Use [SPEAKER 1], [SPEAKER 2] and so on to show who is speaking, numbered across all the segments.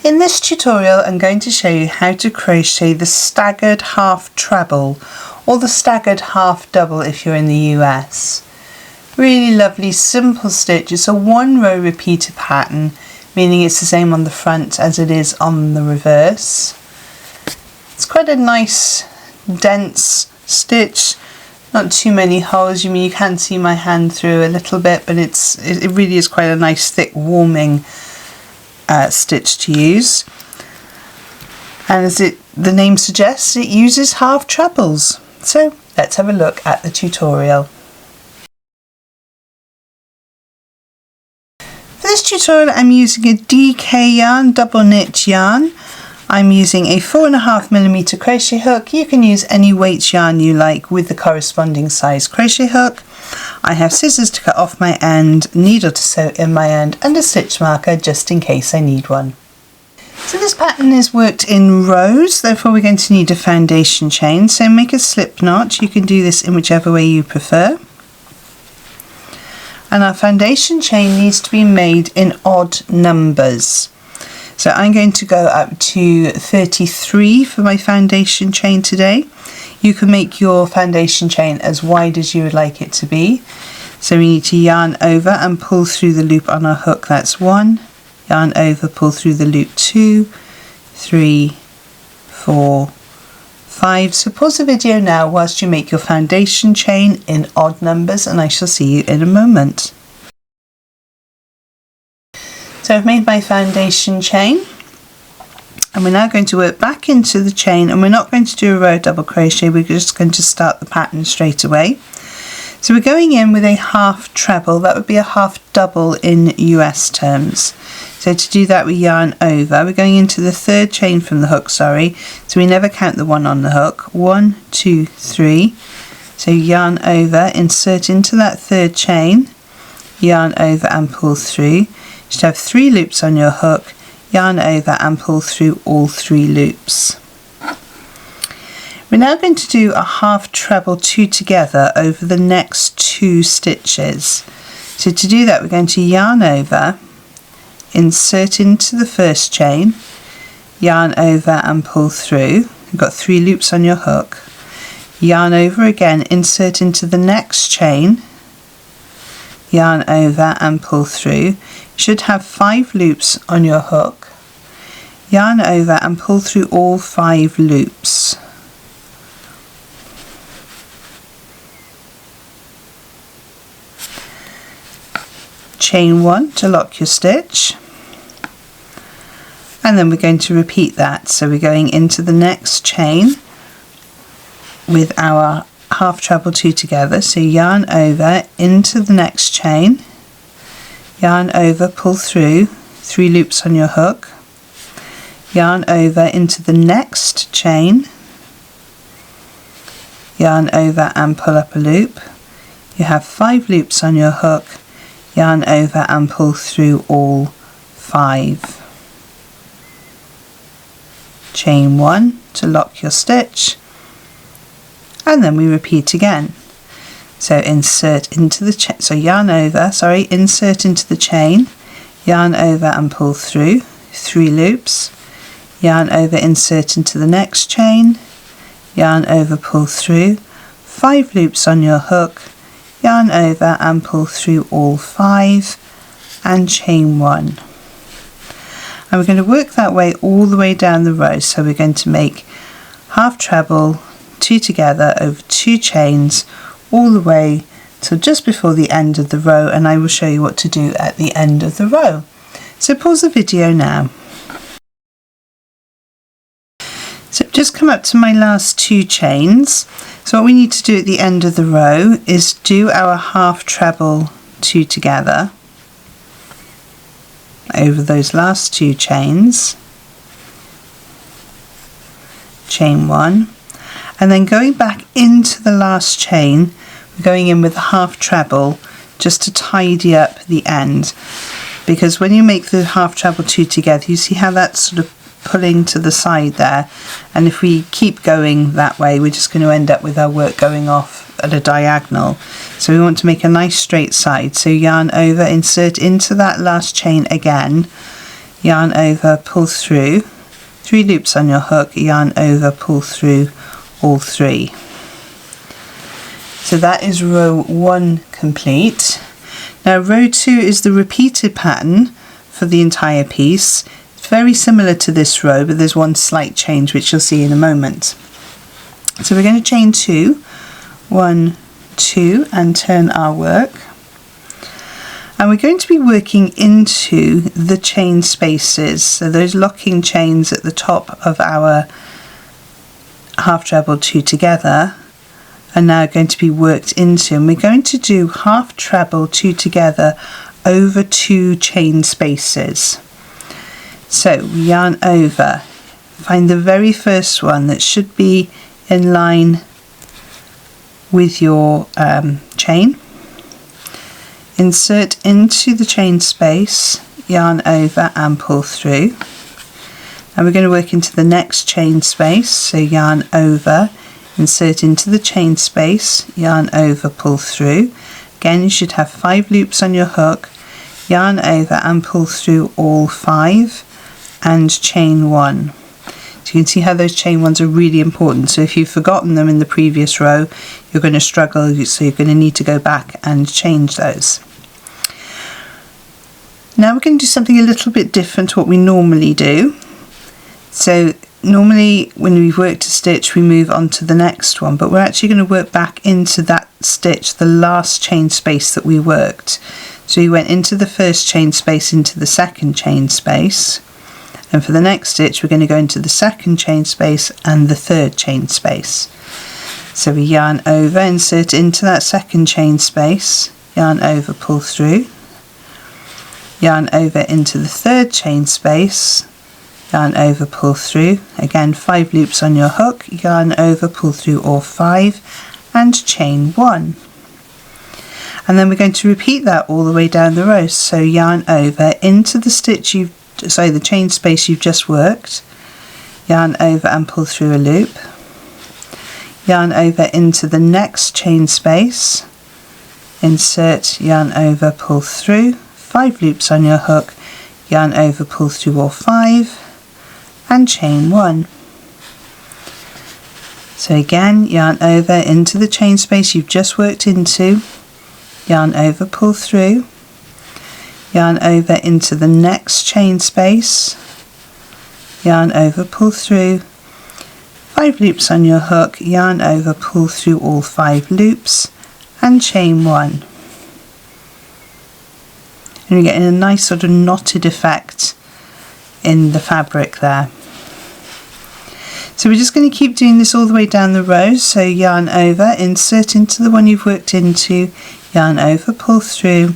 [SPEAKER 1] In this tutorial I'm going to show you how to crochet the staggered half treble or the staggered half double if you're in the US. Really lovely simple stitch. It's a one row repeater pattern, meaning it's the same on the front as it is on the reverse. It's quite a nice dense stitch, not too many holes. You can see my hand through a little bit, but it really is quite a nice thick warming stitch to use, and as the name suggests, it uses half trebles. So let's have a look at the tutorial. For this tutorial I'm using a DK yarn, double knit yarn. I'm using a 4.5mm crochet hook. You can use any weight yarn you like with the corresponding size crochet hook. I have scissors to cut off my end, needle to sew in my end, and a stitch marker just in case I need one. So this pattern is worked in rows, therefore we're going to need a foundation chain. So make a slip knot. You can do this in whichever way you prefer. And our foundation chain needs to be made in odd numbers. So I'm going to go up to 33 for my foundation chain today. You can make your foundation chain as wide as you would like it to be. So we need to yarn over and pull through the loop on our hook. That's 1, yarn over, pull through the loop 2, 3, 4, 5. So pause the video now whilst you make your foundation chain in odd numbers, and I shall see you in a moment. So I've made my foundation chain, and we're now going to work back into the chain, and we're not going to do a row double crochet, we're just going to start the pattern straight away. So we're going in with a half treble, that would be a half double in US terms. So to do that we yarn over, we're going into the third chain from the hook, so we never count the one on the hook. 1, 2, 3. So yarn over, insert into that third chain, yarn over and pull through. You should have 3 loops on your hook, yarn over and pull through all 3 loops. We're now going to do a half treble 2 together over the next 2 stitches. So to do that we're going to yarn over, insert into the first chain, yarn over and pull through. You've got 3 loops on your hook, yarn over again, insert into the next chain, yarn over and pull through. You should have 5 loops on your hook, yarn over and pull through all 5 loops. Chain 1 to lock your stitch, and then we're going to repeat that. So we're going into the next chain with our half treble 2 together. So yarn over into the next chain, yarn over, pull through 3 loops on your hook, yarn over into the next chain, yarn over and pull up a loop. You have 5 loops on your hook, yarn over and pull through all 5. Chain 1 to lock your stitch, and then we repeat again. So insert into the yarn over, insert into the chain, yarn over and pull through 3 loops, yarn over, insert into the next chain, yarn over, pull through 5 loops on your hook, yarn over and pull through all 5, and chain 1. And we're going to work that way all the way down the row. So we're going to make half treble 2 together over 2 chains all the way till just before the end of the row, and I will show you what to do at the end of the row. So pause the video now. So just come up to my last 2 chains. So what we need to do at the end of the row is do our half treble 2 together over those last 2 chains, chain 1, and then going back into the last chain, we're going in with a half treble just to tidy up the end, because when you make the half treble 2 together, you see how that's sort of pulling to the side there, and if we keep going that way we're just going to end up with our work going off at a diagonal. So we want to make a nice straight side. So yarn over, insert into that last chain again, yarn over, pull through, 3 loops on your hook, yarn over, pull through all 3. So that is row 1 complete. Now row 2 is the repeated pattern for the entire piece. It's very similar to this row, but there's one slight change which you'll see in a moment. So we're going to chain 2, 1, 2, and turn our work. And we're going to be working into the chain spaces, so those locking chains at the top of our half treble 2 together are now going to be worked into, and we're going to do half treble 2 together over 2 chain spaces. So yarn over, find the very first one that should be in line with your chain, insert into the chain space, yarn over and pull through, and we're going to work into the next chain space, so yarn over, insert into the chain space, yarn over, pull through. Again, you should have 5 loops on your hook, yarn over and pull through all 5 and chain 1. So you can see how those chain 1s are really important, so if you've forgotten them in the previous row you're going to struggle, so you're going to need to go back and change those. Now we're going to do something a little bit different to what we normally do. So normally when we've worked a stitch we move on to the next one, but we're actually going to work back into that stitch, the last chain space that we worked. So we went into the first chain space, into the second chain space, and for the next stitch we're going to go into the second chain space and the third chain space. So we yarn over, insert into that second chain space, yarn over, pull through, yarn over into the third chain space, yarn over, pull through, again 5 loops on your hook, yarn over, pull through all 5 and chain 1. And then we're going to repeat that all the way down the row. So yarn over into the stitch the chain space you've just worked, yarn over and pull through a loop, yarn over into the next chain space, insert, yarn over, pull through, 5 loops on your hook, yarn over, pull through all 5 and chain 1. So again, yarn over into the chain space you've just worked into, yarn over, pull through, yarn over into the next chain space, yarn over, pull through, 5 loops on your hook, yarn over, pull through all 5 loops and chain 1. And you're getting a nice sort of knotted effect in the fabric there. So we're just going to keep doing this all the way down the row. So yarn over, insert into the one you've worked into, yarn over, pull through,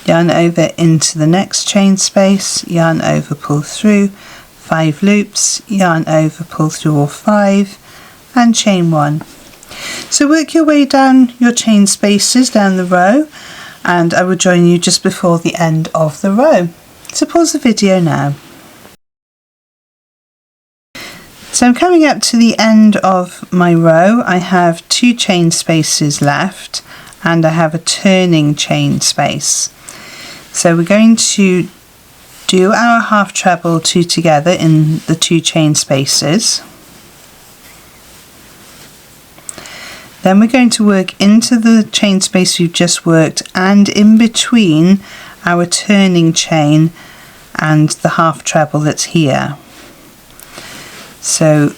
[SPEAKER 1] yarn over into the next chain space, yarn over, pull through, 5 loops, yarn over, pull through all 5 and chain 1. So work your way down your chain spaces down the row, and I will join you just before the end of the row. So pause the video now. So I'm coming up to the end of my row. I have 2 chain spaces left and I have a turning chain space. So we're going to do our half treble 2 together in the 2 chain spaces. Then we're going to work into the chain space we've just worked and in between our turning chain and the half treble that's here. So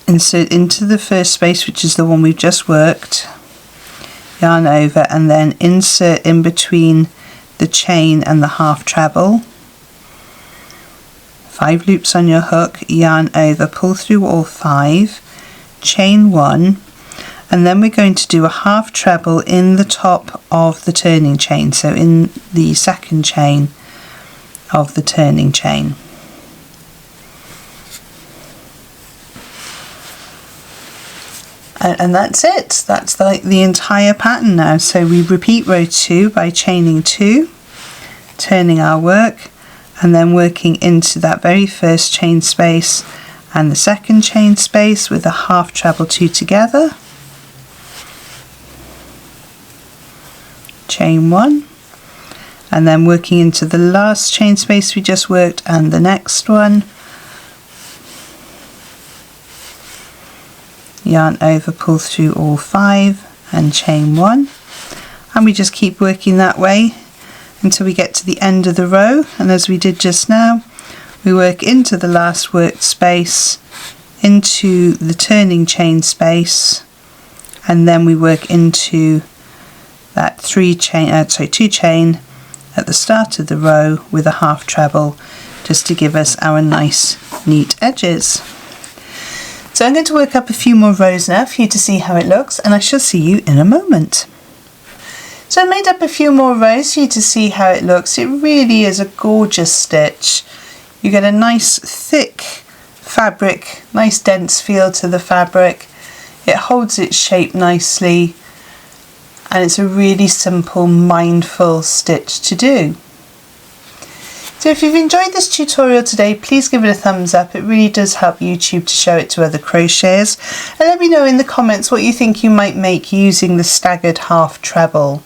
[SPEAKER 1] insert into the first space, which is the one we've just worked, yarn over and then insert in between the chain and the half treble, 5 loops on your hook, yarn over, pull through all 5, chain 1, and then we're going to do a half treble in the top of the turning chain, so in the second chain of the turning chain. And that's it. That's the entire pattern now. So we repeat row 2 by chaining 2, turning our work, and then working into that very first chain space and the second chain space with a half treble 2 together, chain 1, and then working into the last chain space we just worked and the next one. Yarn over, pull through all 5 and chain 1, and we just keep working that way until we get to the end of the row. And as we did just now, we work into the last worked space, into the turning chain space, and then we work into that 2 chain at the start of the row with a half treble, just to give us our nice neat edges. So I'm going to work up a few more rows now for you to see how it looks, and I shall see you in a moment. So I made up a few more rows for you to see how it looks. It really is a gorgeous stitch. You get a nice thick fabric, nice dense feel to the fabric. It holds its shape nicely, and it's a really simple, mindful stitch to do. So if you've enjoyed this tutorial today, please give it a thumbs up. It really does help YouTube to show it to other crocheters. And let me know in the comments what you think you might make using the staggered half treble.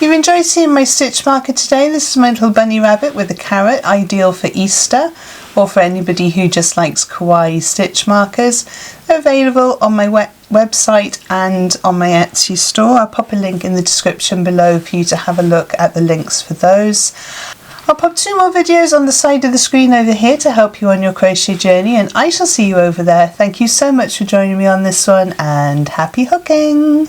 [SPEAKER 1] You've enjoyed seeing my stitch marker today. This is my little bunny rabbit with a carrot, ideal for Easter or for anybody who just likes kawaii stitch markers. They're available on my website and on my Etsy store. I'll pop a link in the description below for you to have a look at the links for those. I'll pop 2 more videos on the side of the screen over here to help you on your crochet journey, and I shall see you over there. Thank you so much for joining me on this one, and happy hooking!